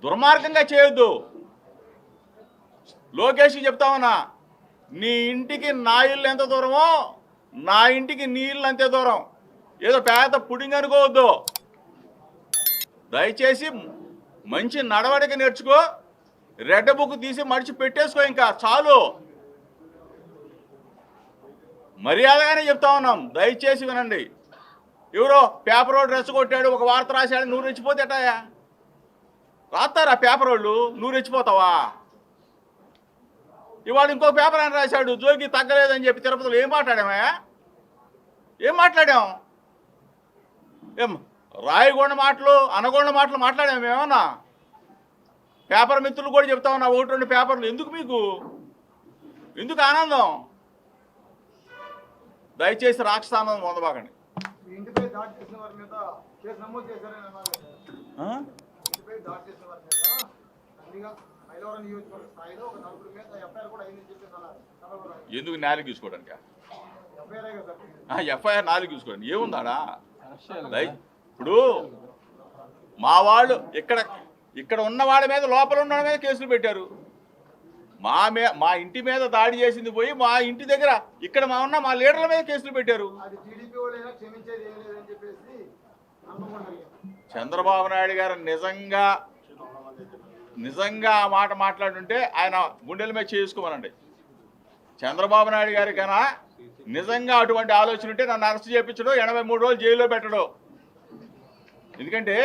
దుర్మార్గంగా చేయొద్దు. లోకేష్కి చెప్తామన్నా, నీ ఇంటికి నా ఇల్లు ఎంత దూరమో నా ఇంటికి నీ ఇల్లు అంతే దూరం. ఏదో పేద పుడింగ్ అనుకోవద్దు. దయచేసి మంచి నడవడిక నేర్చుకో. రెడ్ బుక్ తీసి మడిచి పెట్టేసుకో. ఇంకా చాలు. మర్యాదగానే చెప్తా ఉన్నాం, దయచేసి వినండి. ఎవరో పేపర్ రోడ్ రెచ్చగొట్టాడు, ఒక వార్త రాశాడు, నువ్వు రెచ్చిపోతే ఎటాయా? రాస్తారా పేపర్ వాళ్ళు? నువ్వు రెచ్చిపోతావా? ఇవాళ ఇంకో పేపర్ అని రాశాడు, జోగి తగ్గలేదని చెప్పి తిరుపతిలో ఏం మాట్లాడామయ్యా? ఏం మాట్లాడాం? ఏం రాయగొండ మాటలు అనగొండ మాటలు మాట్లాడాము ఏమన్నా? పేపర్ మిత్రులు కూడా చెప్తా ఉన్నా, 1-2 పేపర్లు ఎందుకు మీకు? ఎందుకు ఆనందం? దయచేసి రాక్షసానందం పొందబాకండి. ఎందుకు 4 తీసుకోవడానికి? ఎఫ్ఐఆర్ 4 తీసుకోవడానికి ఏముందాడా? ఇప్పుడు మా వాళ్ళు ఇక్కడ ఉన్న వాళ్ళ మీద, లోపల ఉన్న వాళ్ళ మీద కేసులు పెట్టారు. మా ఇంటి మీద దాడి చేసింది పోయి మా ఇంటి దగ్గర ఇక్కడ మా లీడర్ల మీద కేసులు పెట్టారు. చంద్రబాబు నాయుడు గారు నిజంగా ఆ మాట మాట్లాడుంటే ఆయన గుండెల మీద చేసుకోమనండి. చంద్రబాబు నాయుడు గారి కన్నా నిజంగా అటువంటి ఆలోచన ఉంటే నన్ను అరెస్ట్ చేయించడం, 83 రోజులు జైల్లో పెట్టడం. ఎందుకంటే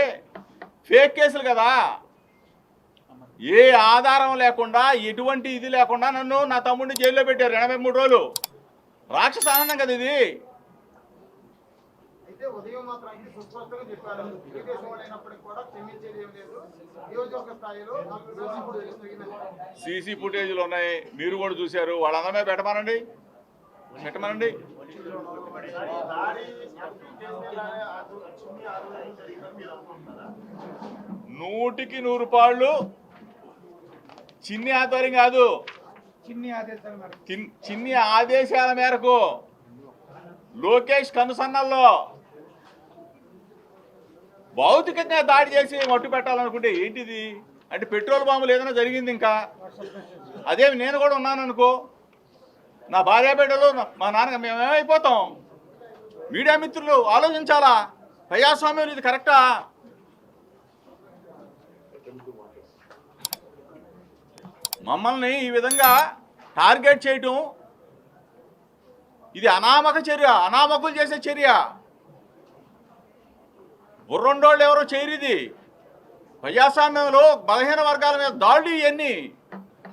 ఫేక్ కేసులు కదా, ఏ ఆధారం లేకుండా, ఎటువంటి ఇది లేకుండా నన్ను, నా తమ్ముడిని జైల్లో పెట్టారు 83 రోజులు. రాక్షస ఆనందం కదా ఇది. సీసీ ఫుటేజీలు ఉన్నాయి, మీరు కూడా చూశారు. వాళ్ళందరి మీద పెట్టమనండి. 100కి 100 పాళ్ళు చిన్ని ఆధ్వర్యం కాదు, చిన్ని ఆదేశాల మేరకు లోకేష్ కనుసన్నల్లో భౌతికంగా దాడి చేసి మట్టు పెట్టాలనుకుంటే ఏంటిది? అంటే పెట్రోల్ బాంబులు ఏదైనా జరిగింది ఇంకా? అదేమి నేను కూడా ఉన్నాను అనుకో, నా భార్య బిడ్డలు, మా నాన్న, మేమేమైపోతాం? మీడియా మిత్రులు ఆలోచించాలా. ప్రజాస్వామ్యం ఇది కరెక్టా? మమ్మల్ని ఈ విధంగా టార్గెట్ చేయటం ఇది అనామక చర్య, అనామకులు చేసే చర్య. బుర్రండోళ్ళు ఎవరో చేయరిది. ప్రజాస్వామ్యంలో బలహీన వర్గాల మీద దాడులు ఇవన్నీ.